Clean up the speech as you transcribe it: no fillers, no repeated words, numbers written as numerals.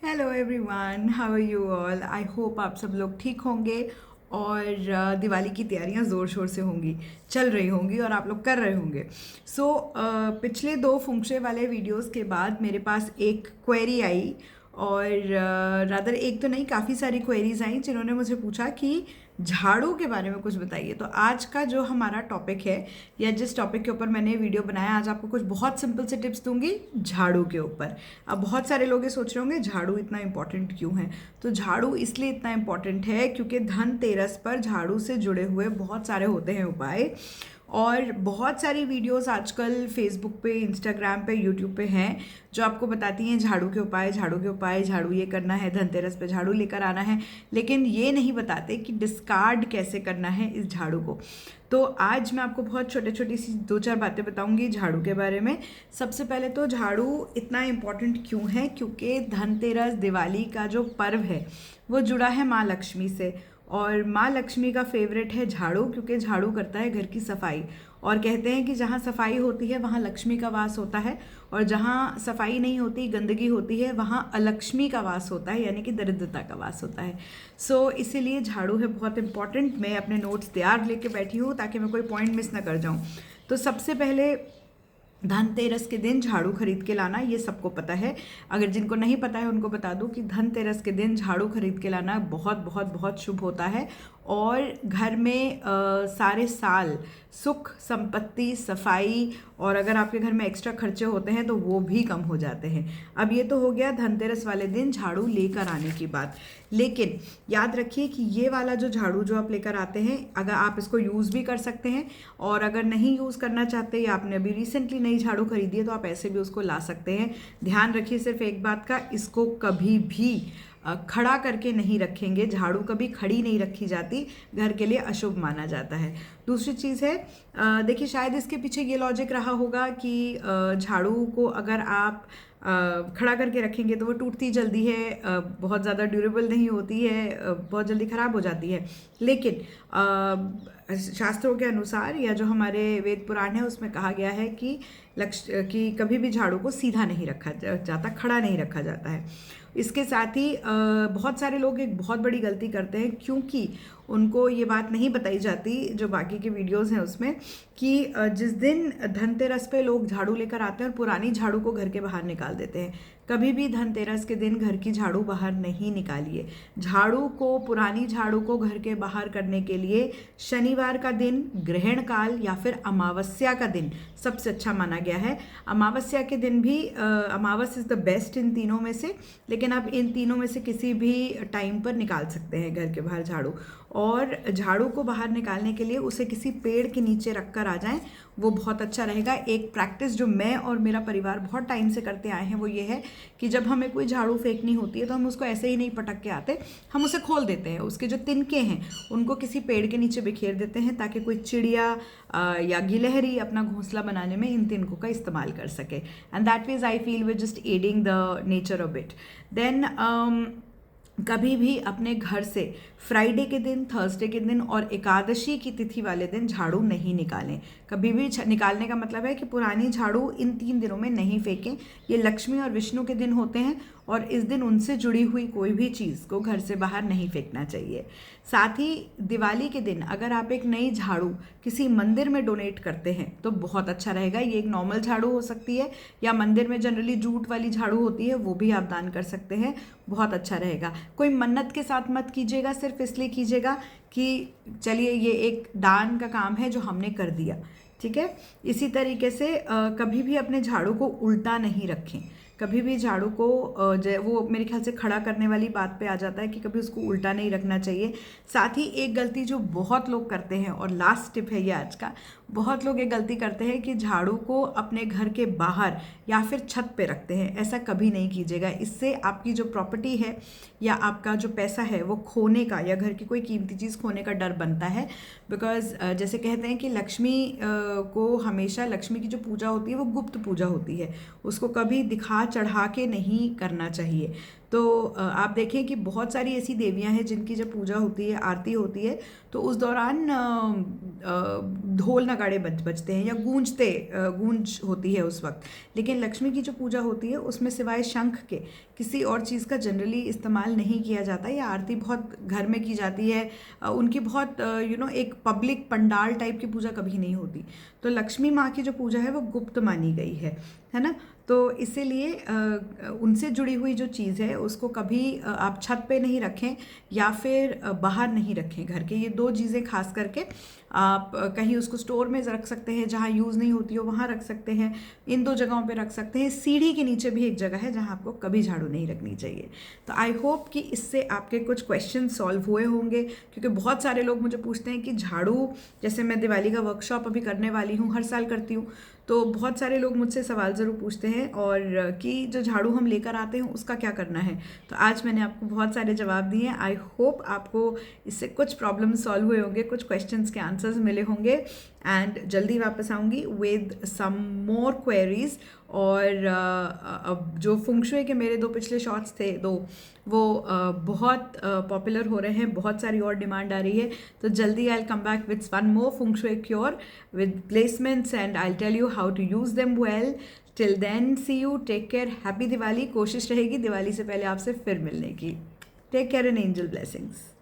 Hello everyone, how are you all. I hope आप सब लोग ठीक होंगे और दिवाली की तैयारियां ज़ोर शोर से होंगी, चल रही होंगी और आप लोग कर रहे होंगे। पिछले दो फुंक्शे वाले वीडियोस के बाद मेरे पास एक क्वेरी आई और रादर एक तो नहीं, काफ़ी सारी क्वेरीज आई जिन्होंने मुझे पूछा कि झाड़ू के बारे में कुछ बताइए। तो आज का जो हमारा टॉपिक है या जिस टॉपिक के ऊपर मैंने वीडियो बनाया, आज आपको कुछ बहुत सिंपल से टिप्स दूंगी झाड़ू के ऊपर। अब बहुत सारे लोग ये सोच रहे होंगे झाड़ू इतना इंपॉर्टेंट क्यों है। तो झाड़ू इसलिए इतना इंपॉर्टेंट है क्योंकि धनतेरस पर झाड़ू से जुड़े हुए बहुत सारे होते हैं उपाय, और बहुत सारी वीडियोस आजकल फेसबुक पे, इंस्टाग्राम पे, यूट्यूब पे हैं जो आपको बताती हैं झाड़ू के उपाय, झाड़ू के उपाय, झाड़ू ये करना है, धनतेरस पे झाड़ू लेकर आना है, लेकिन ये नहीं बताते कि डिस्कार्ड कैसे करना है इस झाड़ू को। तो आज मैं आपको बहुत छोटे छोटी सी दो चार बातें बताऊंगी झाड़ू के बारे में। सबसे पहले तो झाड़ू इतना इम्पॉर्टेंट क्यों है, क्योंकि धनतेरस, दिवाली का जो पर्व है वो जुड़ा है माँ लक्ष्मी से, और माँ लक्ष्मी का फेवरेट है झाड़ू, क्योंकि झाड़ू करता है घर की सफाई। और कहते हैं कि जहाँ सफाई होती है वहाँ लक्ष्मी का वास होता है, और जहाँ सफाई नहीं होती, गंदगी होती है, वहाँ अलक्ष्मी का वास होता है, यानी कि दरिद्रता का वास होता है। इसीलिए झाड़ू है बहुत इंपॉर्टेंट। मैं अपने नोट्स तैयार लेके बैठी हूँ ताकि मैं कोई पॉइंट मिस ना कर जाऊँ। तो सबसे पहले धनतेरस के दिन झाड़ू खरीद के लाना, ये सबको पता है। अगर जिनको नहीं पता है उनको बता दूं कि धनतेरस के दिन झाड़ू खरीद के लाना बहुत बहुत बहुत शुभ होता है, और घर में सारे साल सुख, संपत्ति, सफाई, और अगर आपके घर में एक्स्ट्रा खर्चे होते हैं तो वो भी कम हो जाते हैं। अब ये तो हो गया धनतेरस वाले दिन झाड़ू लेकर आने की बात, लेकिन याद रखिए कि ये वाला जो झाड़ू जो आप लेकर आते हैं, अगर आप इसको यूज़ भी कर सकते हैं, और अगर नहीं यूज़ करना चाहते या आपने अभी रिसेंटली नई झाड़ू खरीदी है तो आप ऐसे भी उसको ला सकते हैं। ध्यान रखिए सिर्फ एक बात का, इसको कभी भी खड़ा करके नहीं रखेंगे। झाड़ू कभी खड़ी नहीं रखी जाती, घर के लिए अशुभ माना जाता है। दूसरी चीज़ है, देखिए शायद इसके पीछे ये लॉजिक रहा होगा कि झाड़ू को अगर आप खड़ा करके रखेंगे तो वो टूटती जल्दी है, बहुत ज़्यादा ड्यूरेबल नहीं होती है, बहुत जल्दी ख़राब हो जाती है। लेकिन शास्त्रों के अनुसार या जो हमारे वेद पुराण है उसमें कहा गया है कि कभी भी झाड़ू को सीधा नहीं रखा जाता, खड़ा नहीं रखा जाता है। इसके साथ ही बहुत सारे लोग एक बहुत बड़ी गलती करते हैं, क्योंकि उनको ये बात नहीं बताई जाती जो बाकी के वीडियोस हैं उसमें, कि जिस दिन धनतेरस पे लोग झाड़ू लेकर आते हैं और पुरानी झाड़ू को घर के बाहर निकाल देते हैं। कभी भी धनतेरस के दिन घर की झाड़ू बाहर नहीं निकालिए। झाड़ू को, पुरानी झाड़ू को घर के बाहर करने के लिए शनिवार का दिन, ग्रहण काल या फिर अमावस्या का दिन सबसे अच्छा माना गया है। अमावस्या के दिन भी, अमावस इज़ द बेस्ट इन तीनों में से, लेकिन आप इन तीनों में से किसी भी टाइम पर निकाल सकते हैं घर के बाहर झाड़ू। और झाड़ू को बाहर निकालने के लिए उसे किसी पेड़ के नीचे रख कर आ जाएं, वो बहुत अच्छा रहेगा। एक प्रैक्टिस जो मैं और मेरा परिवार बहुत टाइम से करते आए हैं वो ये है कि जब हमें कोई झाड़ू फेंकनी होती है तो हम उसको ऐसे ही नहीं पटक के आते, हम उसे खोल देते हैं। उसके जो तिनके हैं उनको किसी पेड़ के नीचे बिखेर देते हैं ताकि कोई चिड़िया या गिलहरी अपना घोंसला बनाने में इन तिनकों का इस्तेमाल कर सके। And that means I feel we just adding the nature of it. Then कभी भी अपने घर से फ्राइडे के दिन, थर्सडे के दिन और एकादशी की तिथि वाले दिन झाड़ू नहीं निकालें। कभी भी निकालने का मतलब है कि पुरानी झाड़ू इन 3 दिनों में नहीं फेंकें। ये लक्ष्मी और विष्णु के दिन होते हैं और इस दिन उनसे जुड़ी हुई कोई भी चीज़ को घर से बाहर नहीं फेंकना चाहिए। साथ ही दिवाली के दिन अगर आप एक नई झाड़ू किसी मंदिर में डोनेट करते हैं तो बहुत अच्छा रहेगा। ये एक नॉर्मल झाड़ू हो सकती है, या मंदिर में जनरली जूट वाली झाड़ू होती है, वो भी आप दान कर सकते हैं, बहुत अच्छा रहेगा। कोई मन्नत के साथ मत कीजिएगा, सिर्फ इसलिए कीजिएगा कि चलिए ये एक दान का काम है जो हमने कर दिया, ठीक है। इसी तरीके से कभी भी अपने झाड़ू को उल्टा नहीं रखें। कभी भी झाड़ू को वो मेरे ख्याल से खड़ा करने वाली बात पे आ जाता है कि कभी उसको उल्टा नहीं रखना चाहिए। साथ ही एक गलती जो बहुत लोग करते हैं, और लास्ट टिप है ये आज का, बहुत लोग एक गलती करते हैं कि झाड़ू को अपने घर के बाहर या फिर छत पे रखते हैं। ऐसा कभी नहीं कीजिएगा। इससे आपकी जो प्रॉपर्टी है या आपका जो पैसा है वो खोने का, या घर की कोई कीमती चीज़ खोने का डर बनता है। बिकॉज जैसे कहते हैं कि लक्ष्मी को हमेशा, लक्ष्मी की जो पूजा होती है वो गुप्त पूजा होती है, उसको कभी दिखा बढ़ा चढ़ा के नहीं करना चाहिए। तो आप देखें कि बहुत सारी ऐसी देवियां हैं जिनकी जब पूजा होती है, आरती होती है, तो उस दौरान ढोल नगाड़े बजते हैं या गूंज होती है उस वक्त। लेकिन लक्ष्मी की जो पूजा होती है उसमें सिवाय शंख के किसी और चीज़ का जनरली इस्तेमाल नहीं किया जाता। या आरती बहुत घर में की जाती है, उनकी बहुत एक पब्लिक पंडाल टाइप की पूजा कभी नहीं होती। तो लक्ष्मी माँ की जो पूजा है वो गुप्त मानी गई है ना। तो इसीलिए उनसे जुड़ी हुई जो चीज़ है उसको कभी आप छत पे नहीं रखें या फिर बाहर नहीं रखें घर के। ये दो चीज़ें खास करके आप कहीं उसको स्टोर में रख सकते हैं, जहाँ यूज़ नहीं होती हो वहाँ रख सकते हैं, इन दो जगहों पे रख सकते हैं। सीढ़ी के नीचे भी एक जगह है जहाँ आपको कभी झाड़ू नहीं रखनी चाहिए। तो आई होप कि इससे आपके कुछ क्वेश्चन सॉल्व हुए होंगे, क्योंकि बहुत सारे लोग मुझे पूछते हैं कि झाड़ू, जैसे मैं दिवाली का वर्कशॉप अभी करने वाली हूँ, हर साल करती हूँ, तो बहुत सारे लोग मुझसे सवाल ज़रूर पूछते हैं और कि जो झाड़ू हम लेकर आते हैं उसका क्या करना है। तो आज मैंने आपको बहुत सारे जवाब दिए हैं। आई होप आपको इससे कुछ प्रॉब्लम सॉल्व हुए होंगे, कुछ क्वेश्चंस के आंसर्स मिले होंगे। एंड जल्दी वापस आऊँगी विद सम मोर क्वेरीज। और अब जो फुंगशुई के मेरे दो पिछले शॉर्ट्स थे वो बहुत पॉपुलर हो रहे हैं, बहुत सारी और डिमांड आ रही है। तो जल्दी I will come back with one more feng shui cure with placements and I will tell you how to use them well. Till then see you, take care, happy Diwali. कोशिश रहेगी दिवाली से पहले आपसे फिर मिलने की। Take care and angel blessings.